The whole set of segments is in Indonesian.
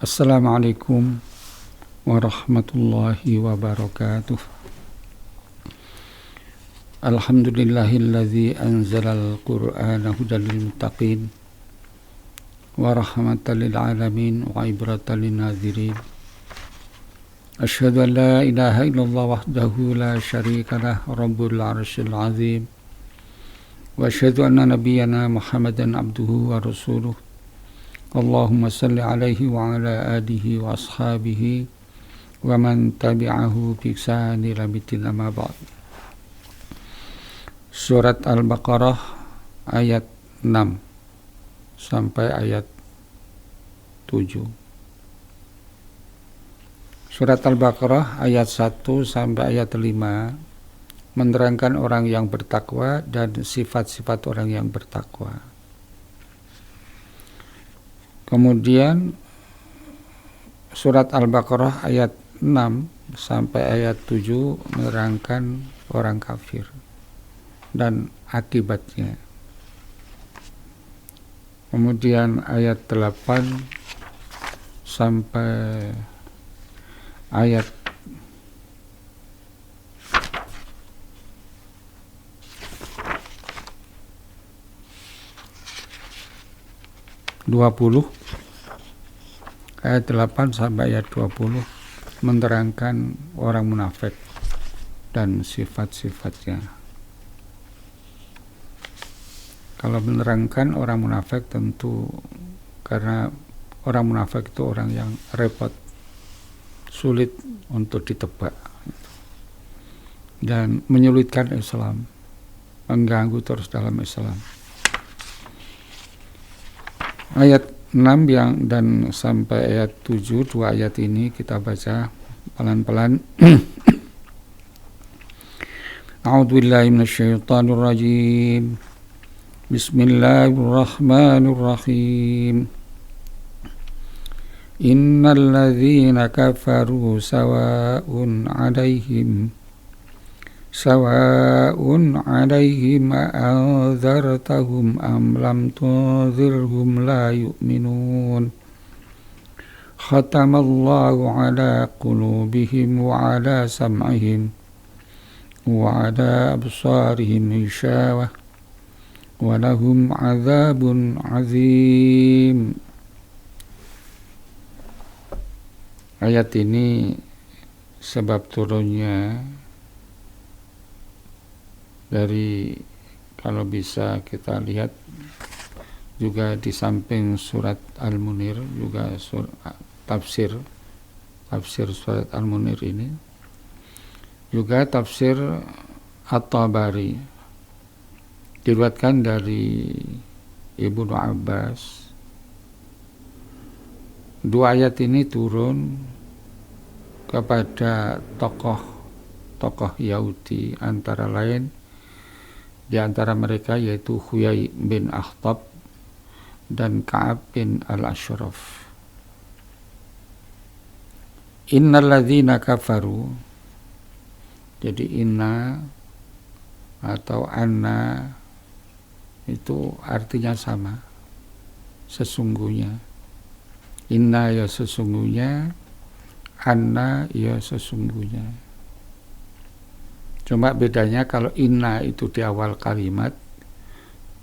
Assalamualaikum warahmatullahi wabarakatuh. Alhamdulillahilladzi anzalal qur'ana hudal lil muttaqin wa rahmatan lil alamin wa ibratan lin nadzirin. Asyhadu an la ilaha illallah wahdahu la syarika lah rabbul arsyil azim. Wa asyhadu anna nabiyyana Muhammadan abduhu wa rasuluh. Allahumma salli alaihi wa ala alihi wa ashabihi wa man tabi'ahu bi ihsan ila yaumil amma ba'd. Surat Al-Baqarah ayat 6 sampai ayat 7. Surat Al-Baqarah ayat 1 sampai ayat 5 menerangkan orang yang bertakwa dan sifat-sifat orang yang bertakwa. Kemudian surat Al-Baqarah ayat 6 sampai ayat 7 menerangkan orang kafir dan akibatnya. Kemudian ayat 8 sampai ayat 20, ayat 8 sampai ayat 20 menerangkan orang munafik dan sifat-sifatnya. Kalau menerangkan orang munafik tentu karena orang munafik itu orang yang repot, sulit untuk ditebak dan menyulitkan Islam, mengganggu terus dalam Islam. Ayat 6 dan sampai ayat 7, dua ayat ini kita baca pelan-pelan. A'udzubillahi minasyaitonir rajim. Bismillahirrahmanirrahim. Innal ladzina kafaru sawa'un 'alaihim anzartahum am lam tunzirhum la yu'minun. Khatamallahu ala qulubihim wa ala sam'ihim wa ala absarihim ghishawah wa lahum 'adzabun 'adzim. Ayat ini sebab turunnya dari, kalau bisa kita lihat juga di samping surat Al-Munir juga tafsir surat Al-Munir ini juga tafsir At-Tabari, diriwayatkan dari Ibnu Abbas. Dua ayat ini turun kepada tokoh Yahudi, antara lain di antara mereka yaitu Huyai bin Akhtab dan Ka'ab bin Al-Ashraf. Innal ladzina kafaru, jadi inna atau anna itu artinya sama, sesungguhnya. Inna ya sesungguhnya, anna ya sesungguhnya. Cuma bedanya kalau inna itu di awal kalimat,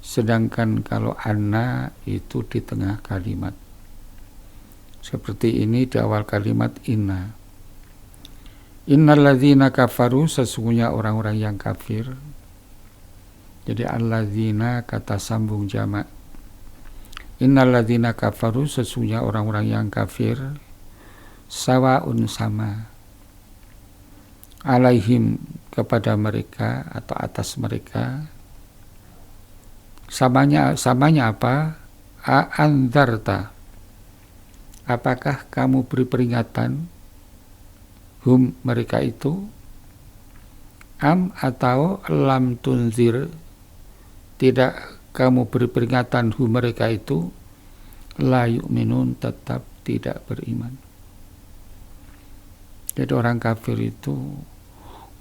sedangkan kalau anna itu di tengah kalimat. Seperti ini di awal kalimat inna. Innal ladzina kafaru, sesungguhnya orang-orang yang kafir. Jadi alladzina kata sambung jamak. Innal ladzina kafaru, sesungguhnya orang-orang yang kafir, sawaun sama, alaihim kepada mereka atau atas mereka, samanya apa? Anzarta, apakah kamu beri peringatan hum mereka itu, am atau lam tunzir, tidak kamu beri peringatan hum mereka itu, la yu'minun, tetap tidak beriman. Jadi orang kafir itu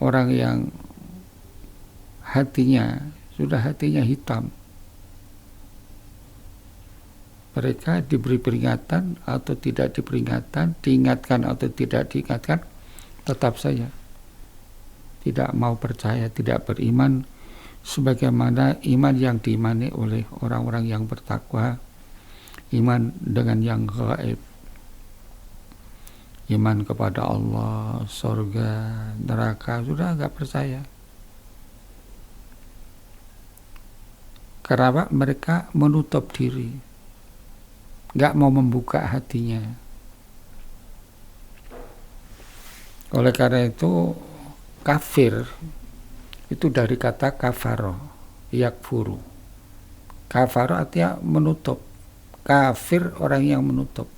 orang yang hatinya hitam, mereka diberi peringatan atau tidak diperingatkan, diingatkan atau tidak diingatkan, tetap saja tidak mau percaya, tidak beriman sebagaimana iman yang diimani oleh orang-orang yang bertakwa, iman dengan yang gaib, iman kepada Allah, surga, neraka, sudah nggak percaya. Karena mereka menutup diri, nggak mau membuka hatinya. Oleh karena itu kafir itu dari kata kafaro, yakfuru. Kafaro artinya menutup. Kafir orang yang menutup.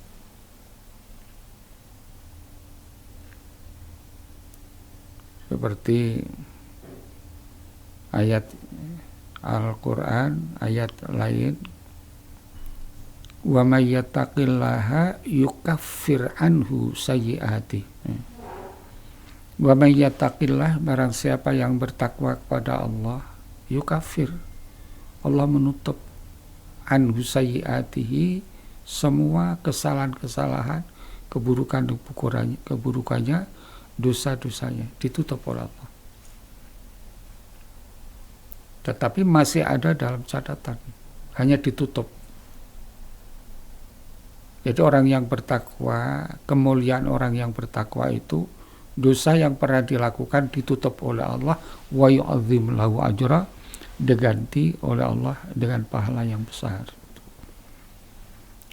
Seperti ayat Al-Quran, ayat lain, wa may yattaqillaha yukaffir anhu sayyi'ati. Wa may yattaqillah, barang siapa yang bertakwa kepada Allah, yukaffir, Allah menutup, anhu sayyi'atihi, semua kesalahan-kesalahan, keburukannya, dosa-dosanya ditutup oleh Allah. Tetapi masih ada dalam catatan, hanya ditutup. Jadi orang yang bertakwa, kemuliaan orang yang bertakwa itu, dosa yang pernah dilakukan ditutup oleh Allah, wa yu'adzim lahu ajra, diganti oleh Allah dengan pahala yang besar.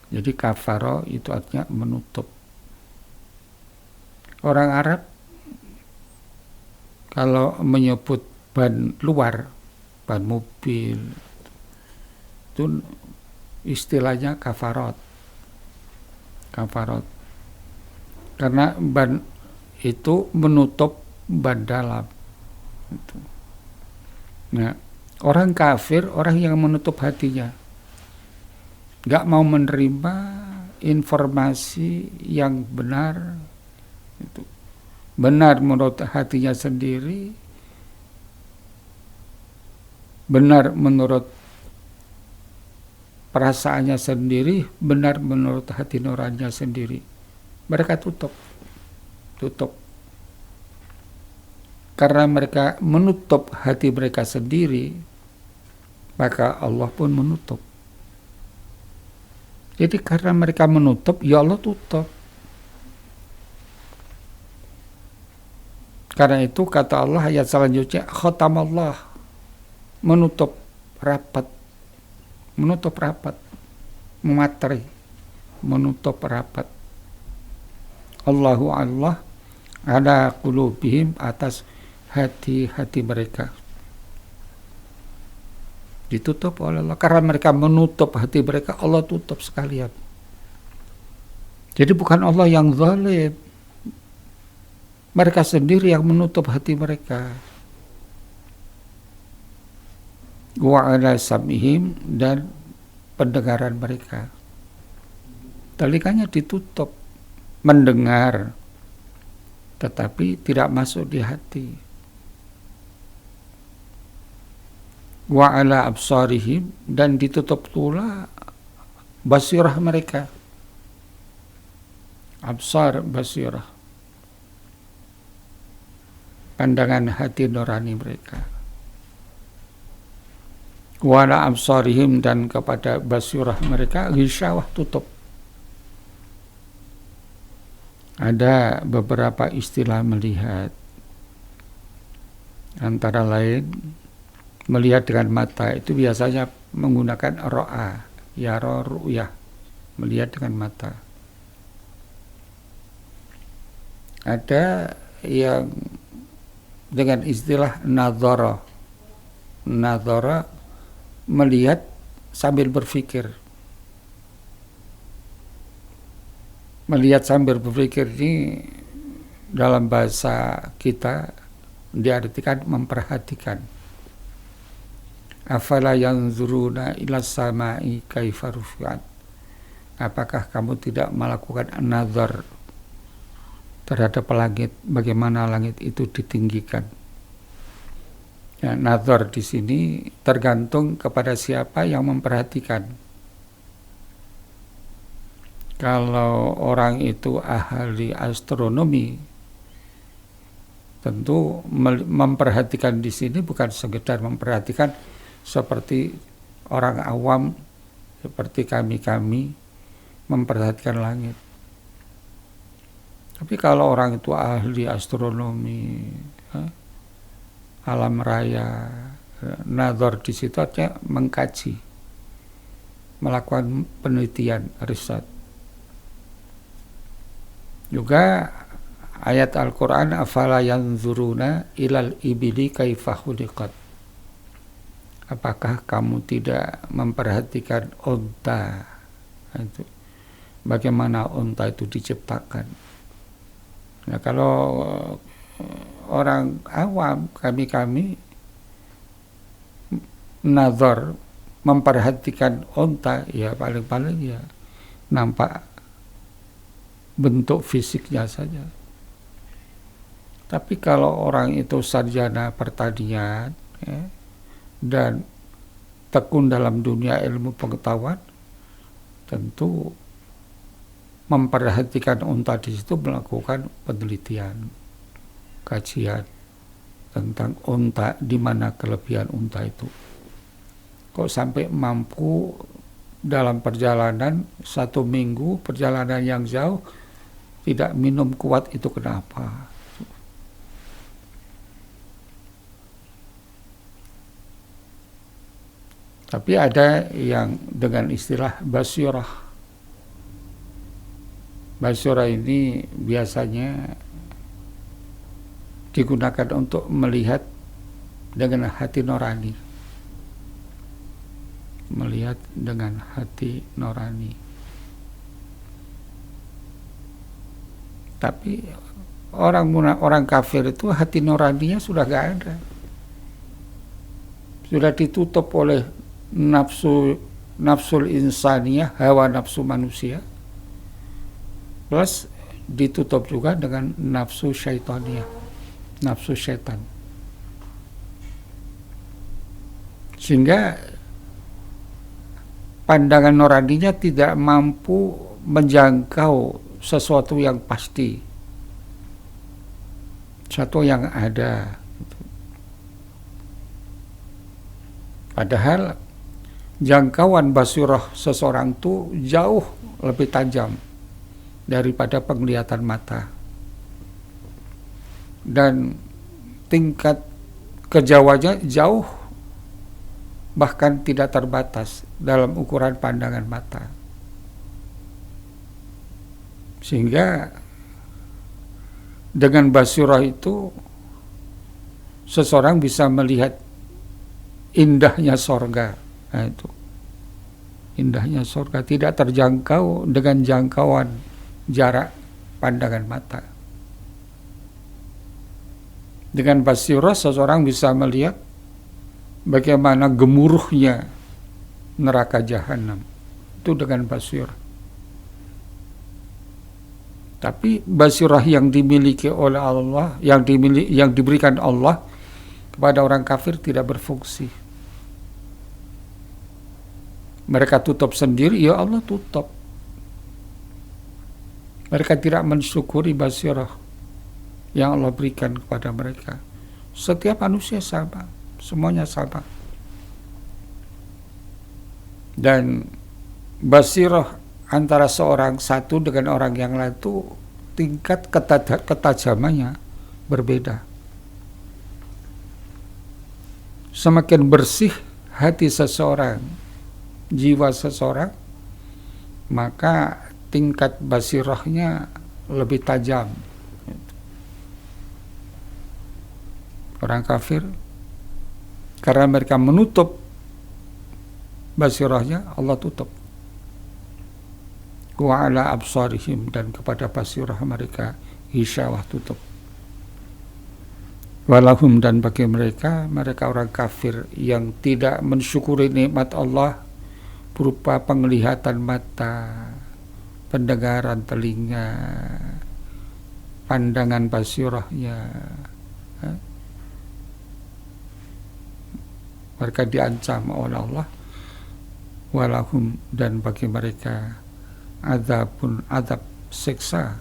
Jadi kafaro itu artinya menutup. Orang Arab kalau menyebut ban luar, ban mobil, itu istilahnya kafarot. Karena ban itu menutup ban dalam. Nah, orang kafir, orang yang menutup hatinya, gak mau menerima informasi yang benar, itu benar menurut hatinya sendiri, benar menurut perasaannya sendiri, benar menurut hati nuraninya sendiri. Mereka tutup. Karena mereka menutup hati mereka sendiri, maka Allah pun menutup. Jadi karena mereka menutup, ya Allah tutup. Karena itu kata Allah ayat selanjutnya, khatamallah, menutup rapat, memateri, menutup rapat. Allahu Allah ala qulubihim, atas hati-hati mereka. Ditutup oleh Allah. Karena mereka menutup hati mereka, Allah tutup sekalian. Jadi bukan Allah yang zalim, mereka sendiri yang menutup hati mereka. Wa ala sam'ihim, dan pendengaran mereka, telinganya ditutup, mendengar tetapi tidak masuk di hati. Wa ala absarihim, dan ditutup pula basirah mereka. Absar, basirah, pandangan hati nurani mereka. Wa ala absarihim, dan kepada basirah mereka ghishawah, tutup. Ada beberapa istilah melihat, antara lain melihat dengan mata itu biasanya menggunakan ro'a, yara, ru'yah, melihat dengan mata. Ada yang dengan istilah nadhara, melihat sambil berpikir. Melihat sambil berpikir ini dalam bahasa kita diartikan memperhatikan. Afala yanzuruna ila samai kaifa rufi'at. Apakah kamu tidak melakukan nazar terhadap langit, bagaimana langit itu ditinggikan? Ya, nazar di sini tergantung kepada siapa yang memperhatikan. Kalau orang itu ahli astronomi, tentu memperhatikan di sini bukan sekedar memperhatikan seperti orang awam, seperti kami memperhatikan langit. Tapi kalau orang itu ahli astronomi, alam raya, nazar di situ artinya mengkaji, melakukan penelitian, riset. Juga ayat Al-Quran, afala yanzuruna ilal ibili kaifa khuliqat. Apakah kamu tidak memperhatikan unta? Itu bagaimana unta itu diciptakan. Nah, kalau orang awam, kami nazar memperhatikan unta, ya paling-paling ya nampak bentuk fisiknya saja. Tapi kalau orang itu sarjana pertanian, ya, dan tekun dalam dunia ilmu pengetahuan, tentu memperhatikan unta di situ, melakukan penelitian, kajian tentang unta, di mana kelebihan unta itu. Kok sampai mampu dalam perjalanan 1 minggu, perjalanan yang jauh, tidak minum kuat, itu kenapa? Tapi ada yang dengan istilah basirah. Basirah ini biasanya digunakan untuk melihat dengan hati nurani. Melihat dengan hati nurani. Tapi orang kafir itu hati nuraninya sudah gak ada. Sudah ditutup oleh nafsul insaniyah, hawa nafsu manusia, plus ditutup juga dengan nafsu syaitaniyah, nafsu syaitan. Sehingga pandangan nuraninya tidak mampu menjangkau sesuatu yang pasti, sesuatu yang ada. Padahal jangkauan basirah seseorang itu jauh lebih tajam daripada penglihatan mata, dan tingkat kejauhannya jauh, bahkan tidak terbatas dalam ukuran pandangan mata. Sehingga dengan basirah itu seseorang bisa melihat indahnya sorga. Nah, itu indahnya sorga tidak terjangkau dengan jangkauan jarak pandangan mata. Dengan basirah seseorang bisa melihat bagaimana gemuruhnya neraka jahanam. Itu dengan basirah. Tapi basirah yang dimiliki oleh Allah, yang diberikan Allah kepada orang kafir tidak berfungsi. Mereka tutup sendiri, ya Allah tutup. Mereka tidak mensyukuri basirah yang Allah berikan kepada mereka. Setiap manusia sama, semuanya sama. Dan basirah antara seorang satu dengan orang yang lain itu tingkat ketajamannya berbeda. Semakin bersih hati seseorang, jiwa seseorang, maka tingkat basirahnya lebih tajam. Orang kafir, karena mereka menutup basirahnya, Allah tutup. Wa ala absarihim, dan kepada basirah mereka hisyawah, tutup. Walahum, dan bagi mereka orang kafir yang tidak mensyukuri nikmat Allah berupa penglihatan mata, pendengaran telinga, pandangan basirahnya, mereka diancam oleh Allah. Walahum, dan bagi mereka adab siksa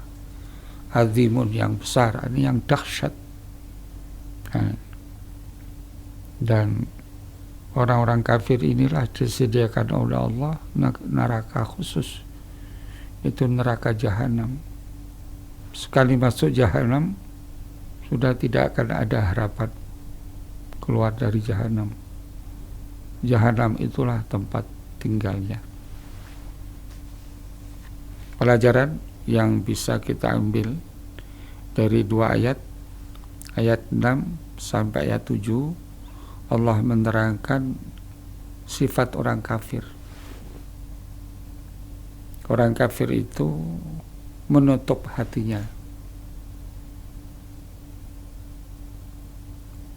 azimun yang besar, ini yang dahsyat. Dan orang-orang kafir inilah disediakan oleh Allah neraka khusus, itu neraka jahanam. Sekali masuk jahanam sudah tidak akan ada harapan keluar dari jahanam. Jahanam itulah tempat tinggalnya. Pelajaran yang bisa kita ambil dari dua ayat 6 sampai ayat 7, Allah menerangkan sifat orang kafir. Orang kafir itu menutup hatinya,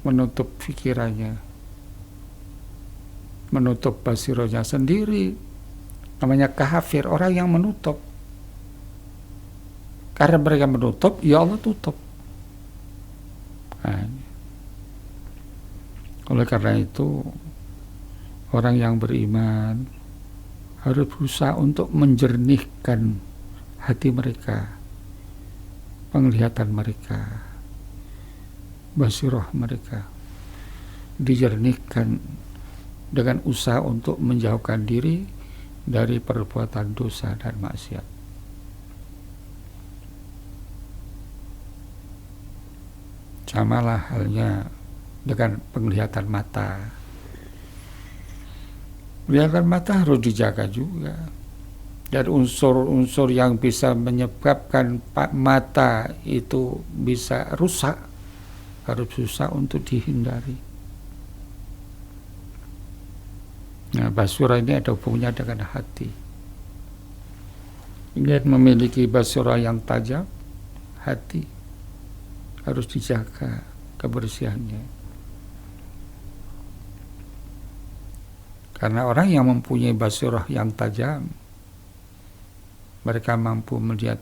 menutup pikirannya, menutup basirohnya sendiri. Namanya kafir, orang yang menutup. Karena mereka menutup, ya Allah tutup. Oleh karena itu, orang yang beriman harus berusaha untuk menjernihkan hati mereka, penglihatan mereka, basiroh mereka, dijernihkan dengan usaha untuk menjauhkan diri dari perbuatan dosa dan maksiat. Samalah halnya dengan penglihatan mata. Penglihatan mata harus dijaga juga. Dan unsur-unsur yang bisa menyebabkan mata itu bisa rusak harus susah untuk dihindari. Nah, basura ini ada hubungannya dengan hati. Ingin memiliki basura yang tajam, hati harus dijaga kebersihannya. Karena orang yang mempunyai basirah yang tajam, mereka mampu melihat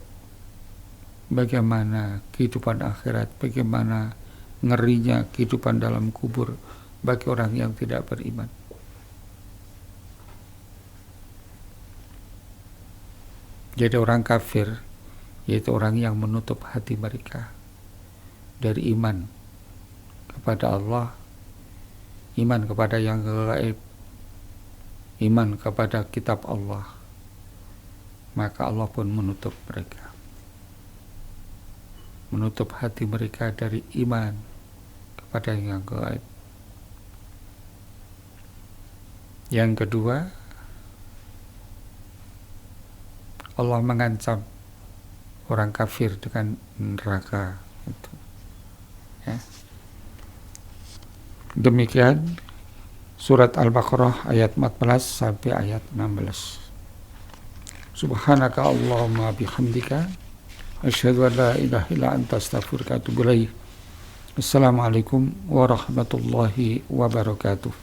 bagaimana kehidupan akhirat, bagaimana ngerinya kehidupan dalam kubur bagi orang yang tidak beriman. Jadi orang kafir yaitu orang yang menutup hati mereka dari iman kepada Allah, iman kepada yang gaib, iman kepada kitab Allah, maka Allah pun menutup mereka, menutup hati mereka dari iman kepada yang gaib. Yang kedua, Allah mengancam orang kafir dengan neraka itu. Ya. Demikian surat Al-Baqarah ayat 14 sampai ayat 16. Subhanaka Allahumma bihamdika asyhadu an la ilaha illa anta astaghfiruka wa atubu ilaik. Assalamualaikum warahmatullahi wabarakatuh.